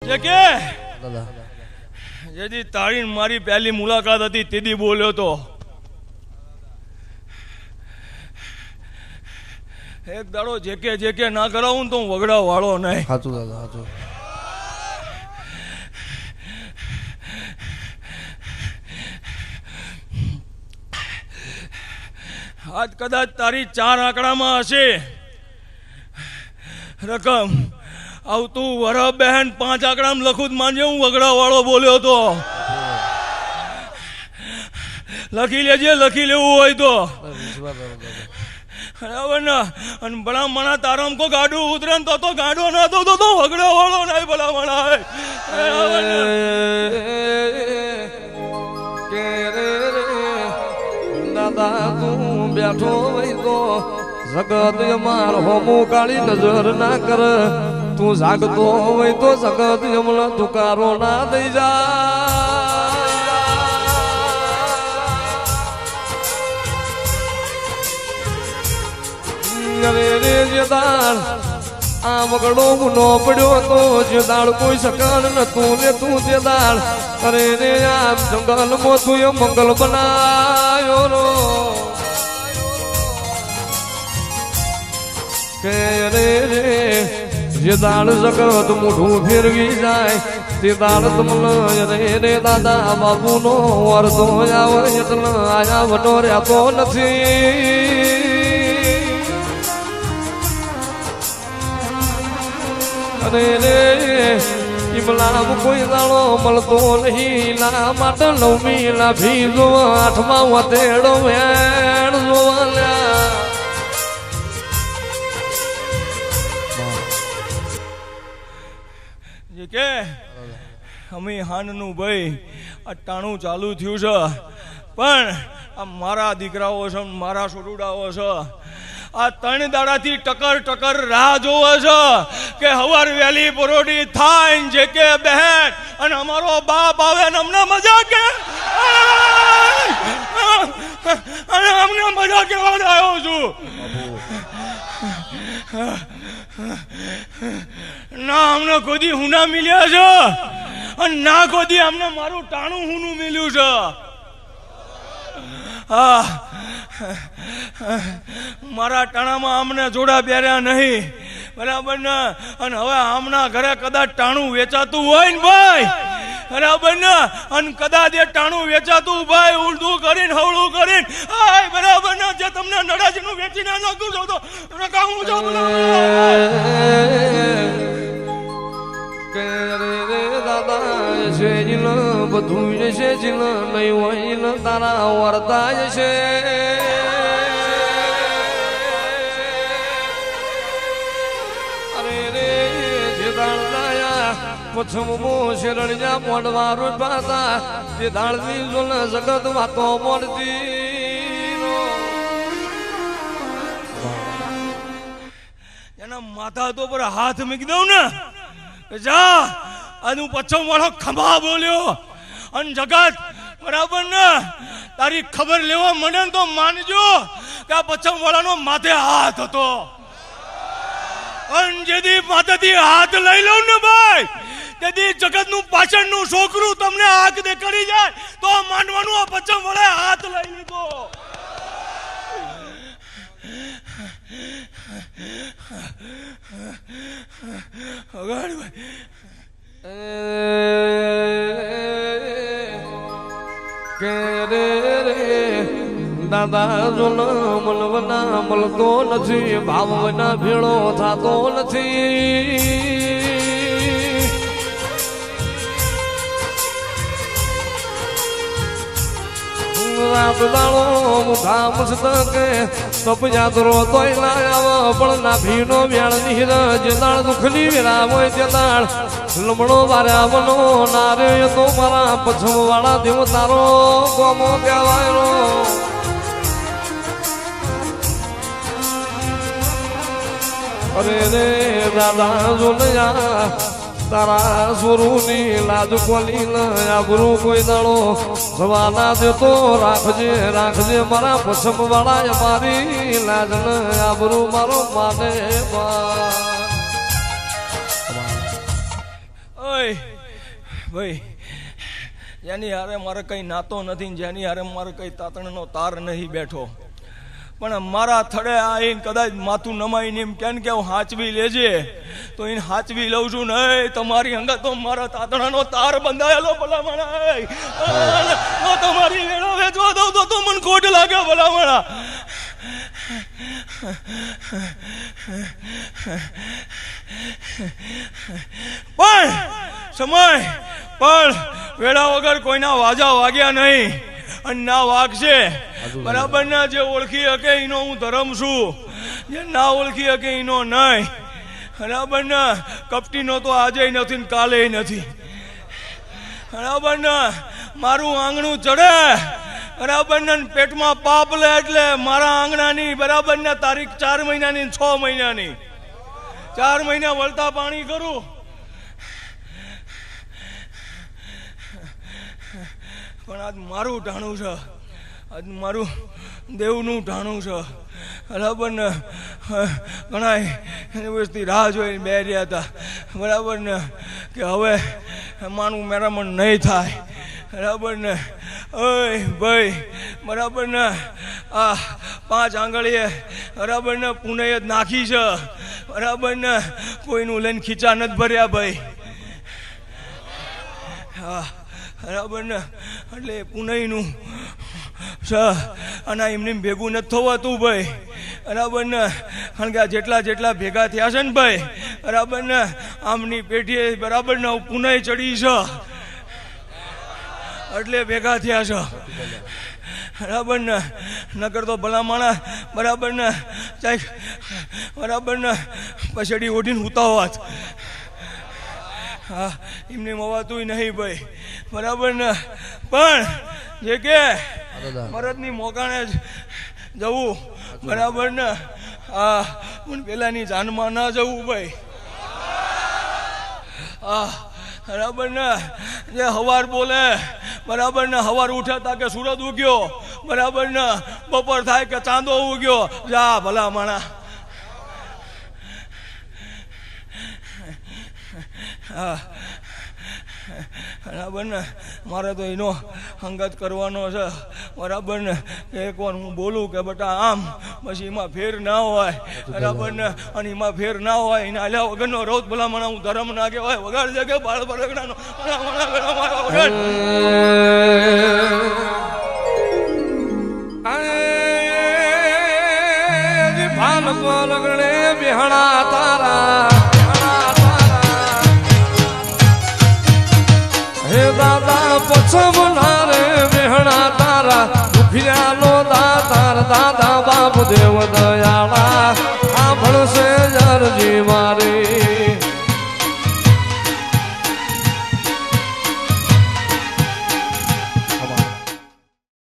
કે જેથી તારી મારી પહેલી મુલાકાત હતી તેદી બોલ્યો તો એક દાડો જેકે ના કરાવું તો વગડા વાળો નહીં. સાચું દાદા સાચું. આજ કદાચ તારી 4 આંકડામાં હશે રકમ આવતું વર બહેન 5 આંકડામાં લખું માનજે હું વગડા વાળો બોલ્યો તો. લખી લેજે, લખી લેવું હોય તો બરાબર ને. અને ભલા મણા તારામ કો ગાડું ઉતરે તો ગાડો ના તો વગડા વાળો નહીં ભલા મણા દાદા તું બેઠો હોય તો જગત અમાર હોમો કાળી નજર ના કર. તું જાગતો હોય તો જગત હમણાં તુકારો ના દઈ જા રે જે દાળ આ વગડો ગુનો પડ્યો તો જે દાળ કોઈ સકન નતું ને તું જે દાળ અરે રે આમ જંગલ માં તું મંગલ બનાયો રો કે રે જે દાળ જગત મોઢું ફેરવી જાય તે દાળ તમને રે રે દાદા બાબુ નો વર્તો આવે એટલે આયા વટો રહેતો નથી. અરે રે ઇમલામ કોઈ દાડો મળતો નહીં ના માટે નવમી લાભી જોવા 8મા વતેડો વેણ જોવા કે અમે હાનનું ભાઈ અટાણું ચાલુ થયું છે પણ આ મારા દીકરાઓ છે મારા છોટુડાઓ છે આ 3 દાડાથી ટકર રાહ જોવે છે કે હવાર વેલી પરોડી થાય જે કે બહેન અને અમારો બાપ આવે ને અમને મજા કે અને અમને મજા કેવા આવ્યો છું ના અમને કોદી હુના મિલ્યા છે અને ના કોદી અમને મારું ટાણું હુનું મિલ્યું છે. મારા ટાણામાં અમને જોડા પહેર્યા નહીં બરાબર ને. અને હવે આમના ઘરે કદાચ ટાણું વેચાતું હોય ને ભાઈ બરાબર ને અને કદાચ એ ટાણું વેચાતું ભાઈ ઉલટું કરીને હવળું કરીને બરાબર ને જે તમને નડાજીનું વેચીને નાખું છો તો રકાવું છો દાદા છે બધું છે નહીં હોય તારા વરદાય છે. અરે રે જે દાળદાયા પછમો શરણ્યા મોડવા રોજ પાતા જે દાળની જોન જગત વાતો મળતી એના માથા તો પર હાથ મૂકી દઉં ને જા આનું પછમ વાળો ખંભા બોલ્યો અને જગત બરાબર ને તારી ખબર લેવા મને તો માનજો કે આ પછમ વાળાનો માથે હાથ હતો અને જેથી માથેથી હાથ લઈ લઉં ને ભાઈ તેથી જગતનું પાછળનું છોકરું તમને આંખ દેખાડી જાય તો માનવાનું આ પછમ વાળે હાથ લઈ લીધો. કે રે દાદા જોન મલવના મળતો નથી ભાવના ભેળો થતો નથી. રાત દાડો મુઠા મસ્તકે તપ યાદરો તોય ના આવ પણ ના ભીનો વ્યાળ નીર જે દાળ દુખની વેરા હોય તે દાળ લમણો વાર્યાવનો નારે તો મારા પછમ વાળા દેવ તારો ગોમો કહેવાયો. અરે રે દાદા જોનયા તારા સુરુની લાજ કોલી આબરૂ કોઈ દાડો સવાના દેતો રાખજે રાખજે મારા પછમ વાળા મારી લાજ આબરૂ મારો માને ઓય ભાઈ જેની હારે મારે કંઈ નાતો નથી ને જેની હારે મારે કંઈ તાતણનો તાર નહીં બેઠો, પણ મારા થડે આવીને કદાચ માથું નમાઈને એમ કેમ કે હું હાચવી લેજે તો એને હાચવી લઉં છું ને. તમારી અંગત તો મારા તાતણાનો તાર બંધાયેલો ભલામણા, તમારી વેળા વેચવા દઉં તો મને ખોટ લાગે ભલામણા. પણ સમય પણ વેળા વગર કોઈના વાજા વાગ્યા નહીં અને ના વાગશે. બરાબર ને? જે ઓળખી શકે એનો હું ધર્મ છું, જે ના ઓળખી શકે એનો નહીં. બરાબર ને? કપટીનો તો આજે નથી ને કાલે નથી. બરાબર ને? મારું આંગણું ચડે બરાબર ને, પેટમાં પાપ લે એટલે મારા આંગણાની બરાબર ને તારીખ 4 મહિનાની 6 મહિનાની 4 મહિના વળતા પાણી કરું. પણ આજ મારું ઢાણું છે, આજ મારું દેવનું ઢાણું છે. બરાબર ને? ઘણા યુનિવર્સિટી રાહ જોઈને બે રહ્યા હતા બરાબર ને કે હવે માનું મેરામણ નહીં થાય. બરાબર ને? ઓય ભાઈ બરાબર ને, આ 5 આંગળીએ બરાબર ને પુનય જ નાખી છે. બરાબર ને? કોઈનું લઈને ખીચા નથી ભર્યા ભાઈ. હા બરાબર ને? એટલે પુનયનું છે અને એમને ભેગું નથી થવાતું ભાઈ. બરાબર ને? કારણ કે આ જેટલા ભેગા થયા છે ને ભાઈ બરાબર ને, આમની પેઢીએ બરાબર ને પુનય ચડી છે એટલે ભેગા થયા છે. બરાબર ને? નકર તો ભલા માણા બરાબર ને ચાઈ બરાબર ને પછડી ઓઢીને ઉતા હોત. હા એમને મવાતું નહીં ભાઈ. બરાબર ને? પણ જે કે મરદની મોકાણે જ જવું બરાબર ને, હા પણ પેલાની જાનમાં ના જવું ભાઈ. હા બરાબર ને? જે હવાર બોલે બરાબર ને, હવાર ઉઠ્યા તા કે સૂરજ ઉગ્યો બરાબર ને, બપોર થાય કે ચાંદો ઉગ્યો. જા ભલા માણા. હા બરાબર ને? મારે તો એનો અંગત કરવાનો છે બરાબર ને, કે એકવાર હું બોલું કે બેટા આમ પછી એમાં ફેર ના હોય બરાબર ને, અને એમાં ફેર ના હોય એને આલ્યા વગરનો રોજ ભલામણા હું ધર્મ ના કહેવાય. વગાડ છે કે બાળ પરગડાનો વગાડ. ભાલ લગણે બિહણા તારા હે દાદા પછમના રે બિહણા તારા દુખિયાનો દાતાર દાદા